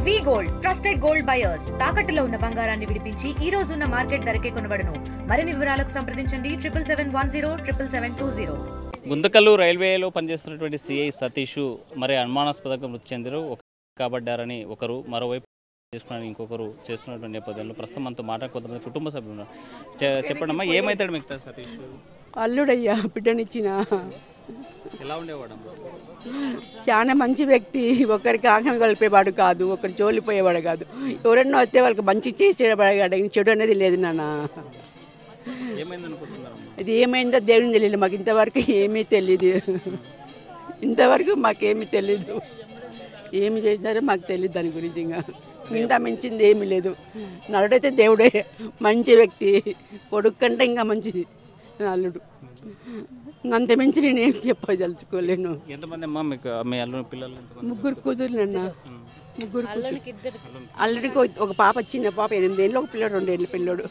వి gold trusted gold buyers తాకట్టులో ఉన్న బంగారాన్ని విడిపించి ఈ రోజు ఉన్న మార్కెట్ ధరకే కొనబడును. మరిన్ని వివరాలకు సంప్రదించండి 77107720. గుంతకల్లు రైల్వేలో పనిచేస్తున్నటువంటి సిఐ సతీష్ మరి అనుమానాస్పదంగా మృతి చెందారు. కాబడ్డారని ఒకరు, మరోవైపు చేసుకుని ఇంకొకరు చేస్తున్నటువంటి నేపథ్యంలో ప్రస్తుతం మనతో కొంతమంది కుటుంబ సభ్యులు ఉన్నారు. చెప్పండమ్మా, ఏమైతాడు మీకు సతీష్? అల్లుడయ్యా, బిడ్డనిచ్చిన. ఎలా ఉండేవాడమ్మా? చాలా మంచి వ్యక్తి. ఒకరికి ఆగం కలిపేవాడు కాదు, ఒకరు జోలిపోయేవాడు కాదు. ఎవరన్నా వస్తే వాళ్ళకి మంచి చేసేవాడు, చెడు అనేది లేదు నాన్న. ఇది ఏమైందో దేవుని తెలియదు మాకు, ఇంతవరకు ఏమీ తెలీదు. ఇంతవరకు మాకేమీ తెలీదు. ఏమి చేసినారో మాకు తెలియదు దాని గురించి. ఇంకా ఇంత మించింది ఏమీ లేదు. నలుడైతే దేవుడే, మంచి వ్యక్తి. కొడుకు కంటే ఇంకా మంచిది అల్లుడు. అంత మించి నేనేం చెప్పదలుచుకోలేను. ఎంతమంది అమ్మా మీకు? మీ అల్లుడు పిల్లలు? ముగ్గురు కూతురులన్న. ముగ్గురు అల్లుడికి ఒక పాప, చిన్న పాప 8 ఏళ్ళు, ఒక పిల్లడు 2 ఏళ్ళ పిల్లడు.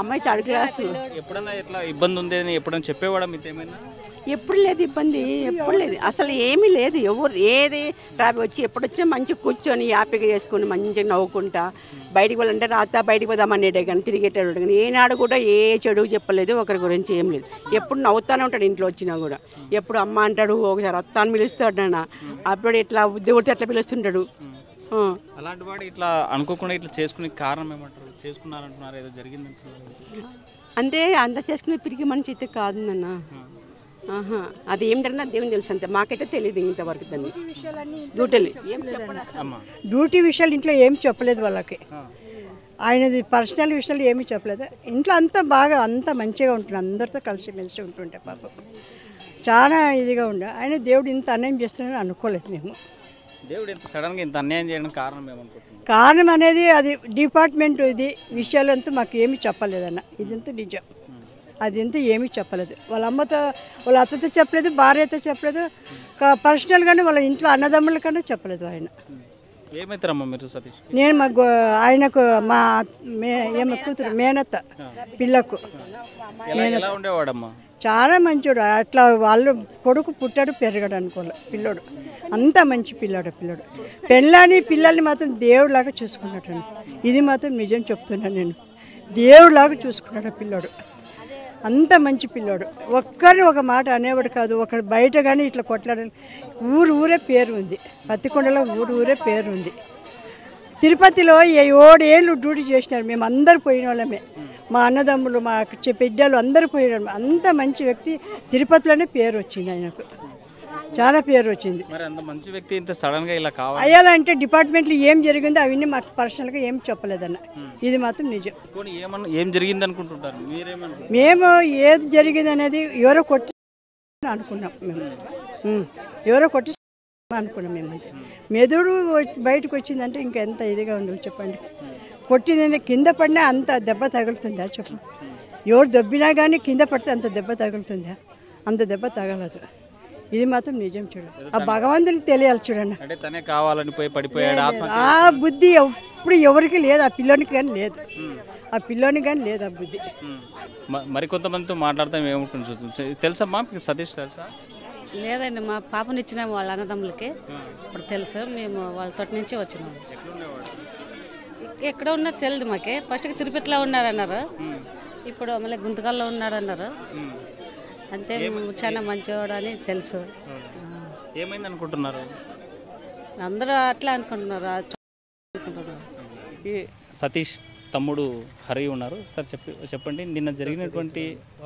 అమ్మాయి 3rd క్లాస్. ఎప్పుడన్నా ఎట్లా ఇబ్బంది ఉంది అని ఎప్పుడైనా చెప్పేవాడా మీతో? ఏమైనా ఎప్పుడు లేదు ఇబ్బంది, ఎప్పుడు లేదు, అసలు ఏమీ లేదు. ఎవరు ఏది రాబి వచ్చి ఎప్పుడు వచ్చినా మంచిగా కూర్చొని హ్యాపీగా చేసుకొని మంచిగా నవ్వుకుంటా బయటికి వెళ్ళంటే రాత బయటికి పోదామనేడే కానీ తిరిగేటాడు కానీ ఏనాడు కూడా ఏ చెడు చెప్పలేదు, ఒకరి గురించి ఏం లేదు. ఎప్పుడు నవ్వుతానే ఉంటాడు ఇంట్లో వచ్చినా కూడా. ఎప్పుడు అమ్మ అంటాడు, ఒకసారి అత్తాన్ని పిలుస్తాడు నాన్న, అప్పుడు ఇట్లా దేవుడితో ఎట్లా పిలుస్తుంటాడు. అలాంటి వాడు ఇట్లా అనుకోకుండా ఇట్లా చేసుకునే కారణం ఏమంటారు? చేసుకున్నారంటున్నారు, ఏదో జరిగిందంటున్నారు. అంతే, అంత చేసుకునే పిరికి మనిషి అయితే కాదు నాన్న. అది ఏం జరిగిందో దేవుని తెలుసు, అంతే. మాకైతే తెలియదు ఇంతవరకు. దాన్ని డ్యూటీ విషయాలు ఇంట్లో ఏమి చెప్పలేదు వాళ్ళకి. ఆయనది పర్సనల్ విషయాలు ఏమీ చెప్పలేదు. ఇంట్లో అంతా బాగా, అంతా మంచిగా ఉంటుంది, అందరితో కలిసిమెలిసి ఉంటుంటే పాపం చాలా ఇదిగా ఉండే. ఆయన దేవుడు ఇంత అన్యాయం చేస్తున్నాడని అనుకోలేదు మేము. దేవుడు ఇంత సడన్గా ఇంత అన్యాయం చేయడానికి కారణం ఏమనుకుంటున్నాం? కారణం అనేది అది డిపార్ట్మెంట్ ఇది విషయాలంతా మాకు ఏమీ చెప్పలేదన్న. ఇదంతా నిజం. అది అంతా ఏమీ చెప్పలేదు. వాళ్ళ అమ్మతో, వాళ్ళ అత్తతో చెప్పలేదు, భార్యతో చెప్పలేదు, పర్సనల్గానే వాళ్ళ ఇంట్లో అన్నదమ్ముల కన్నా చెప్పలేదు ఆయన. ఏమవుతారమ్మా మీరు సతీష్? నేను ఆయనకు మా కూతురు మేనత్త పిల్లకు. ఎలా ఉండేవాడమ్మా? చాలా మంచోడు. అట్లా వాళ్ళు కొడుకు పుట్టాడు పెరగడు అనుకోలే పిల్లోడు. అంత మంచి పిల్లాడు. పిల్లల్ని మాత్రం దేవుడిలాగా చూసుకున్నాడు. ఇది మాత్రం నిజం చెప్తున్నాను నేను. దేవుడిలాగా చూసుకున్నాడు పిల్లోడు. అంత మంచి పిల్లోడు. ఒక్కరిని ఒక మాట అనేవాడు కాదు. ఒకడు బయట కానీ ఇట్లా కొట్లాడాలి. ఊరే పేరు ఉంది. పత్తికొండలో ఊరే పేరు ఉంది. తిరుపతిలో 7 ఏళ్ళు డ్యూటీ చేసినారు. మేము అందరు పోయిన వాళ్ళమే. మా అన్నదమ్ములు, మా బిడ్డలు అందరూ పోయిన. అంత మంచి వ్యక్తి. తిరుపతిలోనే పేరు వచ్చింది ఆయనకు, చాలా పేరు వచ్చింది. మరి అంత మంచి వ్యక్తి ఇంత సడన్గా ఇలా కావాలి అయ్యాలంటే డిపార్ట్మెంట్లో ఏం జరిగిందో అవన్నీ మాకు పర్సనల్గా ఏం చెప్పలేదన్న. ఇది మాత్రం నిజం. ఏం జరిగింది అనుకుంటుంటారు మీరేమనుకుంటారు? మేము ఏది జరిగింది అనేది ఎవరో కొట్టి అనుకున్నాం. మేము ఎవరో కొట్టి అనుకున్నాం. మేమంతే. మెదడు బయటకు వచ్చిందంటే ఇంకా ఎంత ఇదిగా ఉండవు చెప్పండి. కొట్టిందంటే కింద పడినా అంత దెబ్బ తగులుతుందా చెప్పు? ఎవరు దెబ్బినా కానీ కింద పడితే అంత దెబ్బ తగులుతుందా? అంత దెబ్బ తగలదు. ఇది మాత్రం నిజం. చూడు, ఆ భగవంతునికి తెలియాలి. చూడండి, తనే కావాలని పోయి పడిపోయాడు. ఆ బుద్ధి ఎప్పుడు ఎవరికి లేదు. ఆ పిల్లోనికి కానీ లేదు. ఆ పిల్లోనికి కానీ లేదు ఆ బుద్ధి. మరికొంతమందితో మాట్లాడతాం. ఏముంటుంది తెలుసమ్మా సతీష్? తెలుసా? లేదండి, మా పాపని ఇచ్చినాము వాళ్ళ అన్నదమ్ములకి. ఇప్పుడు తెలుసు, మేము వాళ్ళ తోటి నుంచి వచ్చినాము. ఎక్కడ ఉన్నారో తెలియదు మాకే. ఫస్ట్కి తిరుపతిలో ఉన్నారన్నారు, ఇప్పుడు మళ్ళీ గుంతకల్లో ఉన్నారన్నారు. అంతే. చాలా మంచివాడు అని తెలుసు. ఏమైంది అనుకుంటున్నారు? అందరూ అట్లా అనుకుంటున్నారు. ఈ సతీష్ తమ్ముడు హరి ఉన్నారు. సార్ చెప్పండి, నిన్న జరిగినటువంటి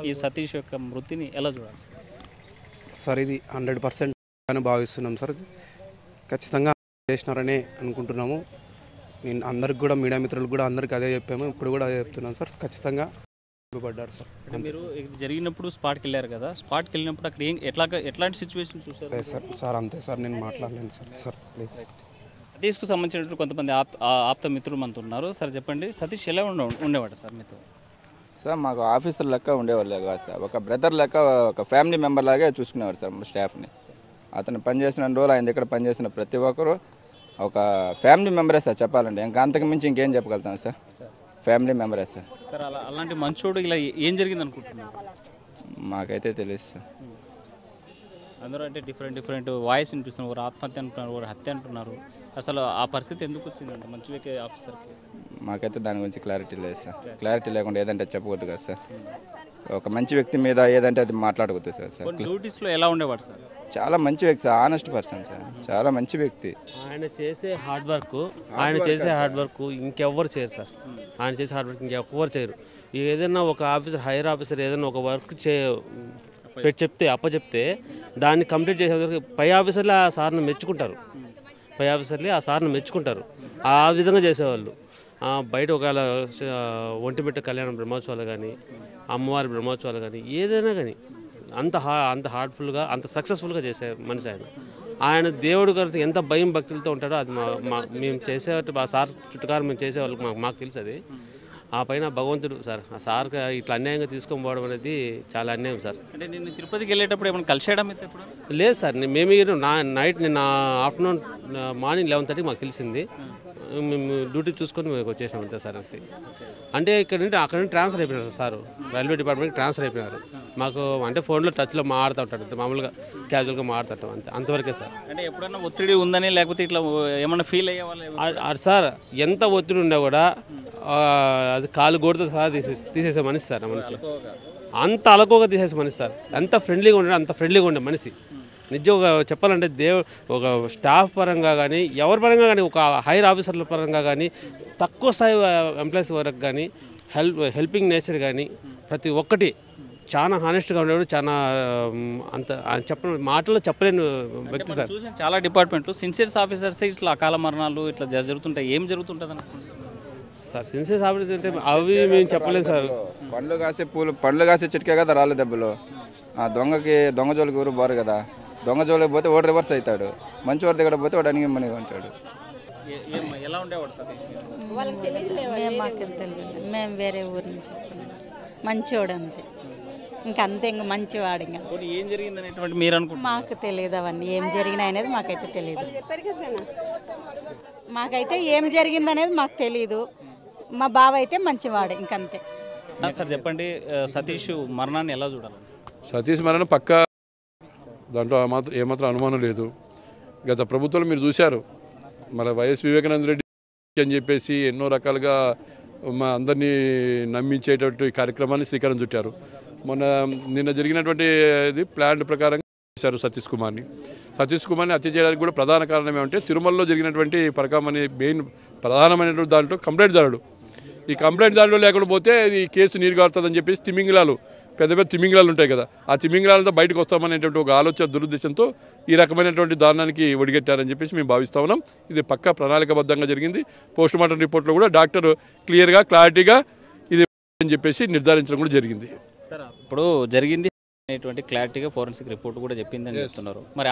ఈ సతీష్ యొక్క మృతిని ఎలా చూడాలి సార్? ఇది 100% అని భావిస్తున్నాం సార్. ఖచ్చితంగా చేసినారనే అనుకుంటున్నాము. నేను అందరికి కూడా, మీడియా మిత్రులకు కూడా అందరికి అదే చెప్పాము. ఇప్పుడు కూడా అదే చెప్తున్నాను సార్. ఖచ్చితంగా పడ్డారు సార్. మీరు జరిగినప్పుడు స్పాట్కి వెళ్ళారు కదా, స్పాట్కి వెళ్ళినప్పుడు అక్కడ ఎట్లాంటి సిచ్యువేషన్ చూసారు? సార్ అంతే సార్, నేను మాట్లాడలేను సార్ ప్లీజ్. సతీష్కు సంబంధించినటువంటి కొంతమంది ఆప్త మిత్రులు మనతో ఉన్నారు. సార్ చెప్పండి, సతీష్ ఎలా ఉండేవాడు సార్ మీతో? సార్ మాకు ఆఫీసర్ లెక్క ఉండేవాళ్ళు కాదు సార్. ఒక బ్రదర్ లెక్క, ఒక ఫ్యామిలీ మెంబర్ లాగే చూసుకునేవారు సార్ మా స్టాఫ్ని. అతను పనిచేసిన రోజులు, ఆయన దగ్గర పనిచేసిన ప్రతి ఒక్కరు ఒక ఫ్యామిలీ మెంబరే సార్ చెప్పాలంటే. ఇంకా అంతకు మించి ఇంకేం చెప్పగలుగుతాం సార్. ఫ్యామిలీ మెంబరే సార్. సార్ అలాంటి మంచోడు ఇలా ఏం జరిగింది అనుకుంటున్నారు? మాకైతే తెలియదు సార్. అందరూ అంటే డిఫరెంట్ వాయిస్ వినిపిస్తున్నారు, ఒకరు ఆత్మహత్య అంటున్నారు, ఒకరు హత్య అంటున్నారు. అసలు ఆ పరిస్థితి ఎందుకు వచ్చిందంటే మంచి వ్యక్తి ఆఫీసర్కి? మాకైతే దాని గురించి క్లారిటీ లేదు సార్. క్లారిటీ లేకుండా ఏదంటే చెప్పకూడదు కదా సార్. ఒక మంచి వ్యక్తి మీద ఏదంటే అది మాట్లాడకూడదు సార్. డ్యూటీస్లో ఎలా ఉండేవాడు సార్? చాలా మంచి వ్యక్తి సార్, ఆనెస్ట్ పర్సన్ సార్, చాలా మంచి వ్యక్తి. ఆయన చేసే హార్డ్ వర్క్ ఇంకెవ్వరు చేయరు సార్. ఆయన చేసే హార్డ్ వర్క్ ఇంకెవ్వరు చేయరు. ఏదైనా ఒక ఆఫీసర్, హైయర్ ఆఫీసర్ ఏదైనా ఒక వర్క్ అప్పచెప్తే దాన్ని కంప్లీట్ చేసే పై ఆఫీసర్లు ఆ సార్ని మెచ్చుకుంటారు. ఆ విధంగా చేసేవాళ్ళు. బయట ఒకవేళ ఒంటిమిట్ట కళ్యాణం బ్రహ్మోత్సవాలు కానీ, అమ్మవారి బ్రహ్మోత్సవాలు కానీ, ఏదైనా కానీ అంత హార్ట్ఫుల్గా, అంత సక్సెస్ఫుల్గా చేసే మనిషి ఆయన దేవుడు గారితో ఎంత భయం భక్తులతో ఉంటాడో అది మేము చేసే ఆ సార్ చుట్టుకారు మేము చేసేవాళ్ళకి మాకు తెలుసు. అది ఆ పైన భగవంతుడు సార్. ఆ సార్ ఇట్లా అన్యాయంగా తీసుకొని పోవడం అనేది చాలా అన్యాయం సార్. అంటే నేను తిరుపతికి వెళ్ళేటప్పుడు ఏమైనా కలిసేయడం అయితే ఎప్పుడు? లేదు సార్, మేము నైట్ నిన్న ఆఫ్టర్నూన్ మార్నింగ్ 11:30 మాకు తెలిసింది. మేము డ్యూటీ చూసుకొని మేము వచ్చేసాం అంతే సార్. అంతే. అంటే అక్కడ నుండి ట్రాన్స్ఫర్ అయిపోయినారు సార్. రైల్వే డిపార్ట్మెంట్కి ట్రాన్స్ఫర్ అయిపోయినారు. మాకు అంటే ఫోన్లో టచ్లో మాట్లాడుతూ ఉంటాడు, అంతే మామూలుగా క్యాజువల్గా మాట్లాడతాం అంతే, అంతవరకే సార్. అంటే ఎప్పుడన్నా ఒత్తిడి ఉందని లేకపోతే ఇట్లా ఏమన్నా ఫీల్ అయ్యే వాళ్ళు సార్? ఎంత ఒత్తిడి ఉన్నా కూడా అది కాలు గోడుతో సహా తీసేసే మనిషి సార్. మనిషి అంత అలకోగా తీసేసే మనిషి సార్. ఎంత ఫ్రెండ్లీగా ఉండే అంత ఫ్రెండ్లీగా ఉండే మనిషి. నిజంగా చెప్పాలంటే ఒక స్టాఫ్ పరంగా కానీ, ఎవరి పరంగా కానీ, ఒక హైర్ ఆఫీసర్ల పరంగా కానీ, తక్కువ స్థాయి ఎంప్లాయీస్ వరకు కానీ, హెల్పింగ్ నేచర్ కానీ ప్రతి ఒక్కటి చాలా హానెస్ట్గా ఉండేవాడు. చాలా మాటల్లో చెప్పలేని వ్యక్తి సార్. చూసాను చాలా డిపార్ట్మెంట్లు సిన్సియర్స్ ఆఫీసర్స్ ఇట్లా అకాల మరణాలు ఇట్లా జరుగుతుంటాయి. ఏం జరుగుతుంటుంది సార్? సిన్సియర్స్ ఆఫీసర్స్ అంటే అవి మేము చెప్పలేదు సార్. పండ్లు కాసే చిట్కే కదా రాళ్ళ దెబ్బలు. దొంగ జోలికి ఎవరు బారు కదా. దొంగ జోలికి పోతే వాడు రివర్స్ అవుతాడు, మంచి వాడి దగ్గర పోతే వాడు అనిగి మనీగా ఉంటాడు. ఎలా ఉండేవాడు సార్? మాకు తెలియదు, మేము వేరే ఊరి నుంచి వచ్చినాం. మంచివాడు అంతే, ఇంకంతే, ఇంక మంచివాడు. ఇంకా ఏం జరిగింది అనేటువంటి మీరు అనుకుంటున్నారు? మాకు తెలియదు అవన్నీ, ఏం జరిగినాయి అనేది మాకైతే తెలియదు. ఏం జరిగింది అనేది మాకు తెలియదు. మా బావ అయితే మంచివాడు, ఇంకంతే. సార్ చెప్పండి, సతీష్ మరణాన్ని ఎలా చూడాలి? సతీష్ మరణం పక్కా, దాంట్లో ఏమాత్రం అనుమానం లేదు. గత ప్రభుత్వంలో మీరు చూశారు, మన వైఎస్ వివేకానంద రెడ్డి అని చెప్పేసి ఎన్నో రకాలుగా మా అందరినీ నమ్మించేటటువంటి కార్యక్రమాన్ని శ్రీకారం చుట్టారు. నిన్న జరిగినటువంటి ఇది ప్లాన్ ప్రకారంగా చేశారు సతీష్ కుమార్ని హత్య చేయడానికి కూడా ప్రధాన కారణం ఏమంటే తిరుమలలో జరిగినటువంటి పరకామని ప్రధానమైనటువంటి దాంట్లో కంప్లైంట్ దారుడు. ఈ కంప్లైంట్ దారిలో లేకుండా పోతే ఈ కేసు నీరు కారుతుందని చెప్పేసి పెద్ద తిమింగిలాలు ఉంటాయి కదా, ఆ తిమింగిలాలతో బయటకు వస్తామనేటువంటి ఒక ఆలోచన దురుద్దేశంతో ఈ రకమైనటువంటి దారుణానికి ఒడిగట్టారని చెప్పేసి మేము భావిస్తూ ఉన్నాం. ఇది పక్కా ప్రణాళికబద్ధంగా జరిగింది. పోస్టుమార్టం రిపోర్ట్లో కూడా డాక్టర్ క్లారిటీగా ఇది అని చెప్పేసి నిర్ధారించడం కూడా జరిగింది. సార్ ఇప్పుడు జరిగింది అనేటువంటి క్లారిటీగా ఫోరెన్సిక్ రిపోర్ట్ కూడా చెప్పిందని చెప్తున్నారు. మరి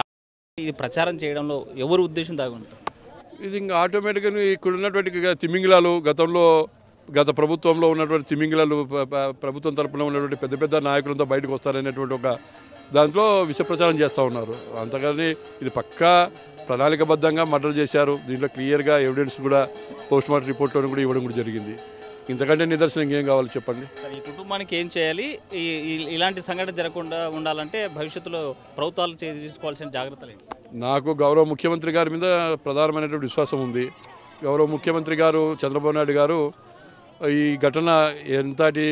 ఇది ప్రచారం చేయడంలో ఎవరు ఉద్దేశం దాగుంటారు? ఇది ఇంకా ఆటోమేటిక్గా ఇక్కడ ఉన్నటువంటి తిమింగిలాలు గత ప్రభుత్వంలో ఉన్నటువంటి తిమింగిలాలు ప్రభుత్వం తరపున ఉన్నటువంటి పెద్ద నాయకులంతా బయటకు వస్తారనేటువంటి ఒక దాంట్లో విష ప్రచారం చేస్తూ ఉన్నారు. అంతగాని ఇది పక్కా ప్రణాళికబద్ధంగా మర్డర్ చేశారు. దీంట్లో క్లియర్గా ఎవిడెన్స్ కూడా పోస్ట్మార్టం రిపోర్ట్లో కూడా ఇవ్వడం కూడా జరిగింది. ఇంతకంటే నిదర్శనం ఇంకేం కావాలి చెప్పండి? ఈ కుటుంబానికి ఏం చేయాలి? ఇలాంటి సంఘటన జరగకుండా ఉండాలంటే భవిష్యత్తులో ప్రభుత్వాలు తీసుకోవాల్సిన జాగ్రత్తలు ఏంటి? నాకు గౌరవ ముఖ్యమంత్రి గారి మీద ప్రధానమైనటువంటి విశ్వాసం ఉంది. గౌరవ ముఖ్యమంత్రి గారు చంద్రబాబు నాయుడు గారు ఈ ఘటన ఎంతటి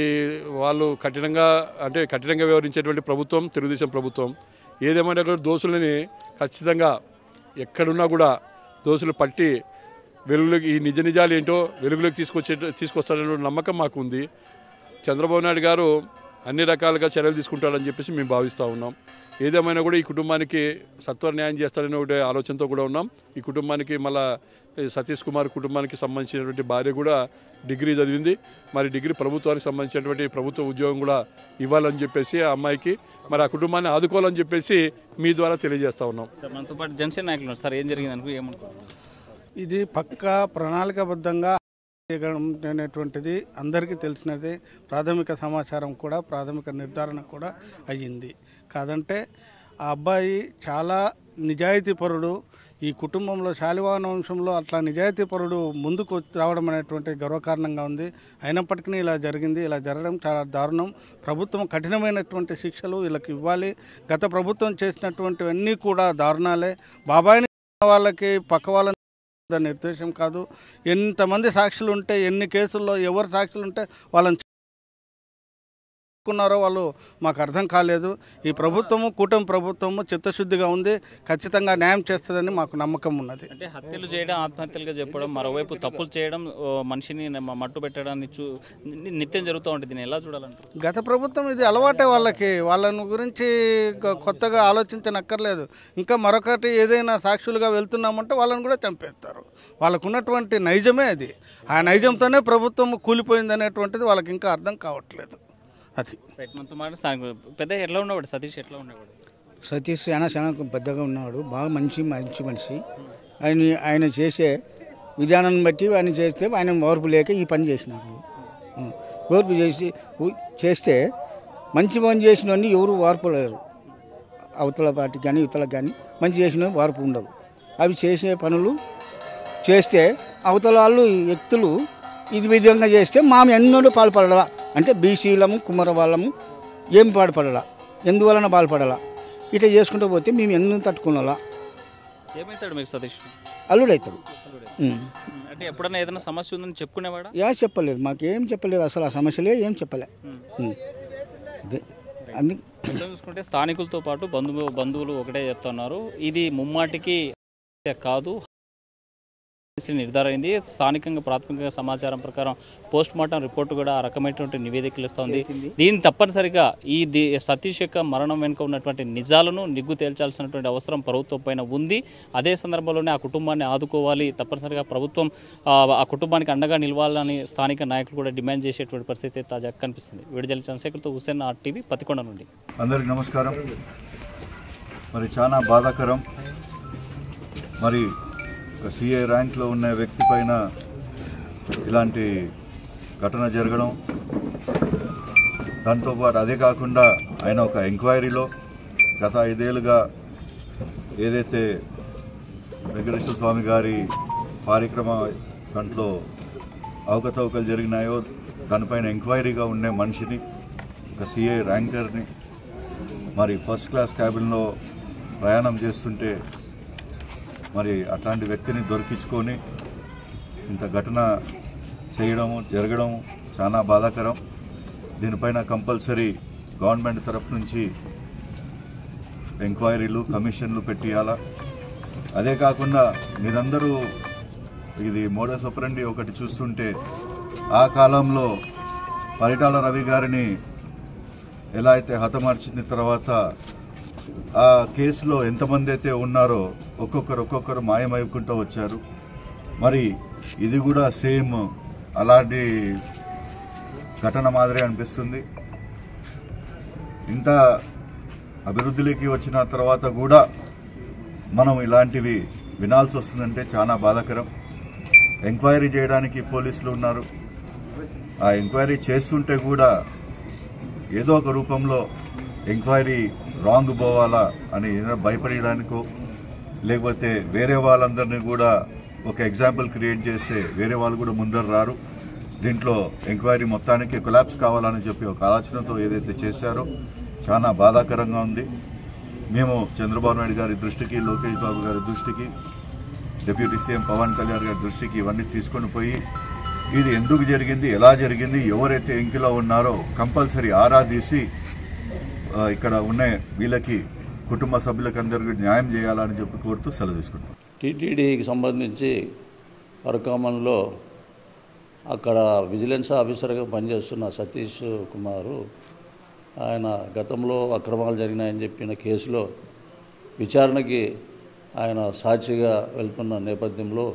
వాళ్ళు కఠినంగా వ్యవహరించేటువంటి ప్రభుత్వం తెలుగుదేశం ప్రభుత్వం. ఏదేమైనా కూడా దోషులని ఖచ్చితంగా ఎక్కడున్నా కూడా దోషులు పట్టి వెలుగులోకి ఈ నిజాలు ఏంటో వెలుగులోకి తీసుకొస్తారనే నమ్మకం మాకు ఉంది. చంద్రబాబు నాయుడు గారు అన్ని రకాలుగా చర్యలు తీసుకుంటారని చెప్పేసి మేము భావిస్తూ ఉన్నాం. ఏదేమైనా కూడా ఈ కుటుంబానికి సత్వర న్యాయం చేస్తారనే ఒకటి ఆలోచనతో కూడా ఉన్నాం. ఈ కుటుంబానికి మళ్ళా సతీష్ కుమార్ కుటుంబానికి సంబంధించినటువంటి భార్య కూడా డిగ్రీ చదివింది. మరి డిగ్రీ ప్రభుత్వానికి సంబంధించినటువంటి ప్రభుత్వ ఉద్యోగం కూడా ఇవ్వాలని చెప్పేసి ఆ అమ్మాయికి మరి ఆ కుటుంబాన్ని ఆదుకోవాలని చెప్పేసి మీ ద్వారా తెలియజేస్తూ ఉన్నాం. మనతో పాటు జనసేన నాయకులు సార్, ఏం జరిగింది అనుకో ఏమనుకుంటున్నారు? ఇది పక్కా ప్రణాళికబద్ధంగా అనేటువంటిది అందరికీ తెలిసినది. ప్రాథమిక సమాచారం కూడా ప్రాథమిక నిర్ధారణ కూడా అయ్యింది. కాదంటే ఆ అబ్బాయి చాలా నిజాయితీపరుడు. ఈ కుటుంబంలో శాలివాహన వంశంలో అట్లా నిజాయితీపరుడు ముందుకు రావడం అనేటువంటి గర్వకారణంగా ఉంది. అయినప్పటికీ ఇలా జరిగింది. ఇలా జరగడం చాలా దారుణం. ప్రభుత్వం కఠినమైనటువంటి శిక్షలు వీళ్ళకి ఇవ్వాలి. గత ప్రభుత్వం చేసినటువంటివన్నీ కూడా దారుణాలే. బాబాయిని వాళ్ళకి పక్క వాళ్ళని నిర్దేశం కాదు. ఎంతమంది సాక్షులు ఉంటే, ఎన్ని కేసుల్లో ఎవరు సాక్షులు ఉంటే వాళ్ళని ఉన్నారో వాళ్ళు మాకు అర్థం కాలేదు. ఈ ప్రభుత్వము కూటమి ప్రభుత్వము చిత్తశుద్ధిగా ఉంది. ఖచ్చితంగా న్యాయం చేస్తుందని మాకు నమ్మకం ఉన్నది. అంటే హత్యలు చేయడం, ఆత్మహత్యలుగా చెప్పడం, మరోవైపు తప్పులు చేయడం, మనిషిని మట్టు పెట్టడాన్ని నిత్యం జరుగుతూ ఉంటుంది. దీన్ని ఎలా చూడాలంటారు? గత ప్రభుత్వం ఇది అలవాటే వాళ్ళకి. వాళ్ళని గురించి కొత్తగా ఆలోచించనక్కర్లేదు. ఇంకా మరొకటి ఏదైనా సాక్షులుగా వెళ్తున్నామంటే వాళ్ళని కూడా చంపేస్తారు. వాళ్ళకు ఉన్నటువంటి నైజమే అది. ఆ నైజంతోనే ప్రభుత్వం కూలిపోయింది అనేటువంటిది వాళ్ళకి ఇంకా అర్థం కావట్లేదు. అది పెద్ద ఎట్లా ఉండేవాడు సతీష్? ఎట్లా ఉండేవాడు? సతీష్ చాలా పెద్దగా ఉన్నాడు. బాగా మంచి మనిషి. ఆయన చేసే విధానాన్ని బట్టి ఆయన చేస్తే ఆయన ఓర్పు లేక ఈ పని చేసినారు. ఓర్పు చేస్తే మంచి పని చేసిన వాడిని ఎవరు వార్పలేరు. అవతల పార్టీకి కానీ ఇవతలకు కానీ మంచి చేసిన వార్పు ఉండదు. అవి చేసే పనులు చేస్తే అవతల వాళ్ళు వ్యక్తులు ఇది విధంగా చేస్తే మేము ఎన్నో పాల్పడాలా అంటే బీసీలము కుమ్మర వాళ్ళము ఏం పాల్పడాలా, ఎందువలన బాధపడాలా, ఇట్లా చేసుకుంటూ పోతే మేము ఎన్నో తట్టుకునేలా. ఏమవుతాడు మీకు సతీష్? అల్లుడవుతాడు. అంటే ఎప్పుడైనా ఏదైనా సమస్య ఉందని చెప్పుకునేవాడా? చెప్పలేదు, మాకేం చెప్పలేదు. అసలు ఆ సమస్యలే ఏం చెప్పలే. చూసుకుంటే స్థానికులతో పాటు బంధువులు ఒకటే చెప్తున్నారు, ఇది ముమ్మాటికి కాదు నిర్ధారైంది. స్థానికంగా ప్రాథమిక సమాచారం ప్రకారం పోస్ట్ మార్టం రిపోర్టు కూడా ఆ రకమైనటువంటి నివేదికలు ఇస్తుంది. దీన్ని తప్పనిసరిగా ఈ సతీష్ యొక్క మరణం వెనుక ఉన్నటువంటి నిజాలను నిగ్గు తేల్చాల్సినటువంటి అవసరం ప్రభుత్వం పైన ఉంది. అదే సందర్భంలోనే ఆ కుటుంబాన్ని ఆదుకోవాలి, తప్పనిసరిగా ప్రభుత్వం ఆ కుటుంబానికి అండగా నిలవాలని స్థానిక నాయకులు కూడా డిమాండ్ చేసేటువంటి పరిస్థితి తాజాగా కనిపిస్తుంది. విడుదల చంద్రశేఖర్తో హుసేన్, RTV, పతికొండ నుండి. అందరికీ నమస్కారం. మరి చాలా బాధాకరం. మరి ఒక CA ర్యాంక్లో ఉన్న వ్యక్తి పైన ఇలాంటి ఘటన జరగడం, దాంతోపాటు అదే కాకుండా ఆయన ఒక ఎంక్వైరీలో గత 5 ఏళ్ళుగా ఏదైతే వెంకటేశ్వర స్వామి గారి కార్యక్రమ దాంట్లో అవకతవకలు జరిగినాయో దానిపైన ఎంక్వైరీగా ఉండే మనిషిని, ఒక CA ర్యాంకర్ని మరి ఫస్ట్ క్లాస్ క్యాబిన్లో ప్రయాణం చేస్తుంటే మరి అట్లాంటి వ్యక్తిని దొరికించుకొని ఇంత ఘటన చేయడము జరగడం చాలా బాధాకరం. దీనిపైన కంపల్సరీ గవర్నమెంట్ తరఫు నుంచి ఎంక్వైరీలు కమిషన్లు పెట్టియాలా. అదే కాకుండా మీరందరూ ఇది మోడస్ ఆపరెండి ఒకటి చూస్తుంటే ఆ కాలంలో పరిటాల రవి గారిని ఎలా అయితే హతమార్చిన తర్వాత ఆ కేసులో ఎంతమంది అయితే ఉన్నారో ఒక్కొక్కరు మాయమైపుకుంటూ వచ్చారు. మరి ఇది కూడా సేమ్ అలాంటి ఘటన మాదిరి అనిపిస్తుంది. ఇంత అభివృద్ధిలోకి వచ్చిన తర్వాత కూడా మనం ఇలాంటివి వినాల్సి వస్తుందంటే చాలా బాధాకరం. ఎంక్వైరీ చేయడానికి పోలీసులు ఉన్నారు. ఆ ఎంక్వైరీ చేస్తుంటే కూడా ఏదో ఒక రూపంలో ఎంక్వైరీ రాంగ్ పోవాలా అని భయపడడానికో లేకపోతే వేరే వాళ్ళందరినీ కూడా ఒక ఎగ్జాంపుల్ క్రియేట్ చేస్తే వేరే వాళ్ళు కూడా ముందర రారు. దీంట్లో ఎంక్వైరీ మొత్తానికి కొలాప్స్ కావాలని చెప్పి ఒక ఆలోచనతో ఏదైతే చేశారో చాలా బాధాకరంగా ఉంది. మేము చంద్రబాబు నాయుడు గారి దృష్టికి, లోకేష్ బాబు గారి దృష్టికి, డిప్యూటీ సీఎం పవన్ కళ్యాణ్ గారి దృష్టికి ఇవన్నీ తీసుకొని పోయి ఇది ఎందుకు జరిగింది, ఎలా జరిగింది, ఎవరైతే ఎంకిలో ఉన్నారో కంపల్సరీ ఆరా తీసి ఇక్కడ ఉన్న వీళ్ళకి కుటుంబ సభ్యులకు అందరికీ న్యాయం చేయాలని చెప్పి కోరుతూ సెలవు తీసుకుంటాం. టీటీడీకి సంబంధించి పరకామన్లో అక్కడ విజిలెన్స్ ఆఫీసర్గా పనిచేస్తున్న సతీష్ కుమారు ఆయన గతంలో అక్రమాలు జరిగినాయని చెప్పిన కేసులో విచారణకి ఆయన సాక్షిగా వెళ్తున్న నేపథ్యంలో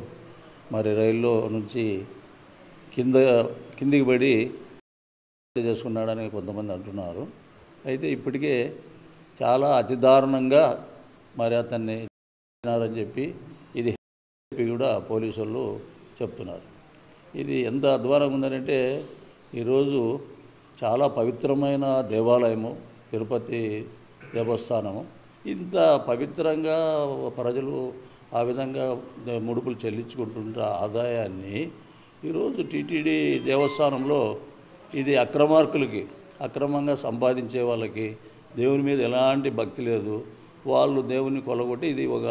మరి రైల్లో నుంచి కిందికి పడి చేసుకున్నాడని కొంతమంది అంటున్నారు. అయితే ఇప్పటికే చాలా అతి దారుణంగా మరి అతన్ని అని చెప్పి ఇది కూడా పోలీసు వాళ్ళు చెప్తున్నారు. ఇది ఎంత అధ్వానంగా ఉందంటే ఈరోజు చాలా పవిత్రమైన దేవాలయము తిరుపతి దేవస్థానము, ఇంత పవిత్రంగా ప్రజలు ఆ విధంగా ముడుపులు చెల్లించుకుంటున్న ఆదాయాన్ని ఈరోజు టీటీడీ దేవస్థానంలో ఇది అక్రమార్కులకి, అక్రమంగా సంపాదించే వాళ్ళకి దేవుని మీద ఎలాంటి భక్తి లేదు, వాళ్ళు దేవుని కొలగొట్టి ఇది ఒక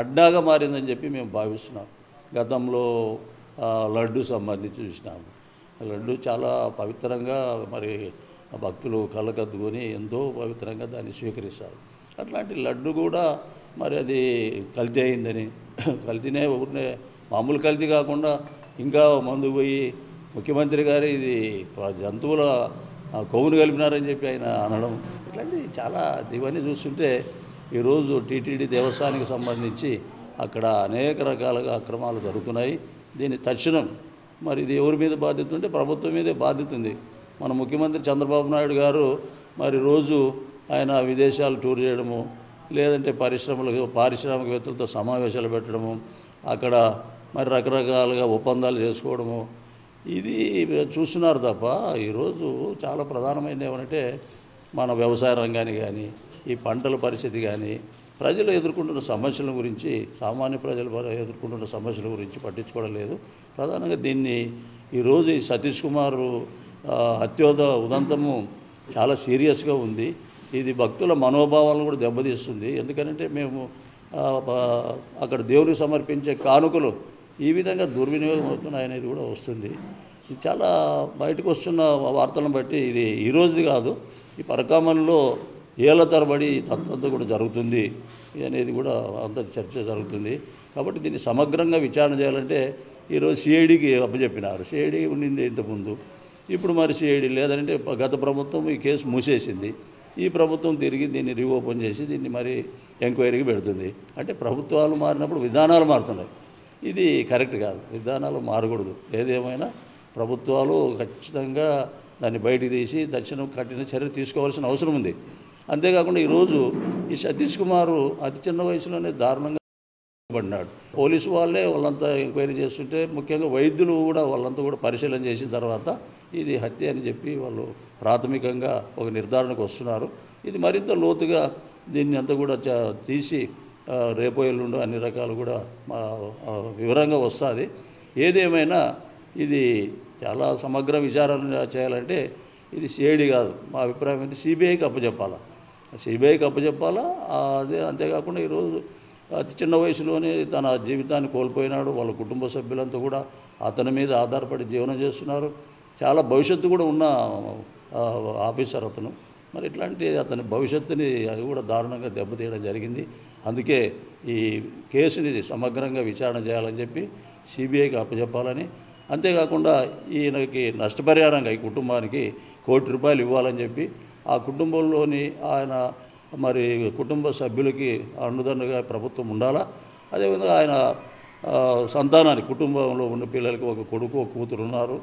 అడ్డాగా మారిందని చెప్పి మేము భావిస్తున్నాం. గతంలో లడ్డు సంబంధించి చూసినాము. లడ్డు చాలా పవిత్రంగా మరి భక్తులు కళ్ళకద్దుకొని ఎంతో పవిత్రంగా దాన్ని స్వీకరిస్తారు. అట్లాంటి లడ్డు కూడా మరి అది కల్తీ అయిందని, కల్తీనే ఊరినే మామూలు కల్తీ కాకుండా ఇంకా మందు పోయి ముఖ్యమంత్రి గారు ఇది జంతువుల కొవ్వును కలిపినారని చెప్పి ఆయన అనడం, ఇట్లాంటివి చాలా ఇవన్నీ చూస్తుంటే ఈరోజు టీటీడీ దేవస్థానానికి సంబంధించి అక్కడ అనేక రకాలుగా అక్రమాలు జరుగుతున్నాయి. దీన్ని తక్షణం మరి ఇది ఎవరి మీద బాధ్యత ఉంటే ప్రభుత్వం మీదే బాధ్యత ఉంది. మన ముఖ్యమంత్రి చంద్రబాబు నాయుడు గారు మరి రోజు ఆయన విదేశాలు టూర్ చేయడము, లేదంటే పారిశ్రామికవేత్తలతో సమావేశాలు పెట్టడము, అక్కడ మరి రకరకాలుగా ఒప్పందాలు చేసుకోవడము, ఇది చూస్తున్నారు తప్ప ఈరోజు చాలా ప్రధానమైనది ఏమంటే మన వ్యవసాయ రంగాన్ని కానీ, ఈ పంటల పరిస్థితి కానీ, ప్రజలు ఎదుర్కొంటున్న సమస్యల గురించి, సామాన్య ప్రజలు ఎదుర్కొంటున్న సమస్యల గురించి పట్టించుకోవడం లేదు. ప్రధానంగా దీన్ని ఈరోజు ఈ సతీష్ కుమార్ హత్యోద ఉదంతము చాలా సీరియస్గా ఉంది. ఇది భక్తుల మనోభావాలను కూడా దెబ్బతీస్తుంది. ఎందుకంటే మేము అక్కడ దేవునికి సమర్పించే కానుకలు ఈ విధంగా దుర్వినియోగం అవుతున్నాయనేది కూడా వస్తుంది. ఇది చాలా బయటకు వస్తున్న వార్తలను బట్టి ఇది ఈరోజుది కాదు, ఈ పరకామణిలో ఏళ్ల తరబడి తత్వంతో కూడా జరుగుతుంది అనేది కూడా అంత చర్చ జరుగుతుంది. కాబట్టి దీన్ని సమగ్రంగా విచారణ చేయాలంటే ఈరోజు సిఐడికి అప్పచెప్పినారు. సిఐడి ఉండింది ఇంతకుముందు, ఇప్పుడు మరి సిఐడి లేదంటే గత ప్రభుత్వం ఈ కేసు మూసేసింది. ఈ ప్రభుత్వం తిరిగి దీన్ని రీఓపెన్ చేసి దీన్ని మరి ఎంక్వైరీకి పెడుతుంది. అంటే ప్రభుత్వాలు మారినప్పుడు విధానాలు మారుతున్నాయి. ఇది కరెక్ట్ కాదు, విధానాలు మారకూడదు. ఏదేమైనా ప్రభుత్వాలు ఖచ్చితంగా దాన్ని బయటికి తీసి తక్షణం కఠిన చర్య తీసుకోవాల్సిన అవసరం ఉంది. అంతేకాకుండా ఈరోజు ఈ సతీష్ కుమారు అతి చిన్న వయసులోనే దారుణంగా పడినాడు. పోలీసు వాళ్ళే వాళ్ళంతా ఎంక్వైరీ చేస్తుంటే, ముఖ్యంగా వైద్యులు కూడా వాళ్ళంతా కూడా పరిశీలన చేసిన తర్వాత ఇది హత్య అని చెప్పి వాళ్ళు ప్రాథమికంగా ఒక నిర్ధారణకు వస్తున్నారు. ఇది మరింత లోతుగా దీన్ని అంతా కూడా తీసి రేపో ఎల్లుండో అన్ని రకాలు కూడా వివరంగా వస్తుంది. ఏదేమైనా ఇది చాలా సమగ్ర విచారణ చేయాలంటే ఇది సిఐడి కాదు, మా అభిప్రాయం అయితే సిబిఐకి అప్పచెప్పాలా. సిబిఐకి అప్పచెప్పాలా. అదే అంతేకాకుండా ఈరోజు అతి చిన్న వయసులోనే తన జీవితాన్ని కోల్పోయినాడు. వాళ్ళ కుటుంబ సభ్యులంతా కూడా అతని మీద ఆధారపడి జీవనం చేస్తున్నారు. చాలా భవిష్యత్తు కూడా ఉన్న ఆఫీసర్ అతను. మరి ఇట్లాంటి అతని భవిష్యత్తుని అది కూడా దారుణంగా దెబ్బతీయడం జరిగింది. అందుకే ఈ కేసుని సమగ్రంగా విచారణ చేయాలని చెప్పి సిబిఐకి అప్పచెప్పాలని, అంతేకాకుండా ఈయనకి నష్టపరిహారంగా ఈ కుటుంబానికి ₹1 కోటి ఇవ్వాలని చెప్పి ఆ కుటుంబంలోని ఆయన మరి కుటుంబ సభ్యులకి అండదండగా ప్రభుత్వం ఉండాలా. అదేవిధంగా ఆయన సంతానానికి, కుటుంబంలో ఉన్న పిల్లలకి ఒక కొడుకు ఒక కూతురు ఉన్నారు.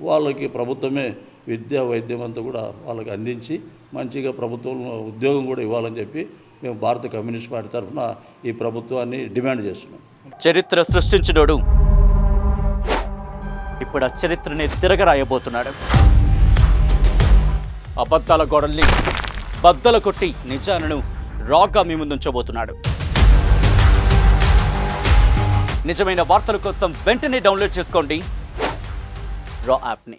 వాళ్ళకి ప్రభుత్వమే విద్య వైద్యం అంతా కూడా వాళ్ళకి అందించి మంచిగా ప్రభుత్వంలో ఉద్యోగం కూడా ఇవ్వాలని చెప్పి మేము భారత కమ్యూనిస్ట్ పార్టీ తరఫున ఈ ప్రభుత్వాన్ని డిమాండ్ చేస్తున్నాం. చరిత్ర సృష్టించినోడు ఇప్పుడు ఆ చరిత్రని తిరగరాయబోతున్నాడు. అబద్ధాల గోడల్ని బద్దలు కొట్టి నిజాలను రాగా మీ ముందుంచబోతున్నాడు. నిజమైన వార్తల కోసం వెంటనే డౌన్లోడ్ చేసుకోండి రా యాప్ని.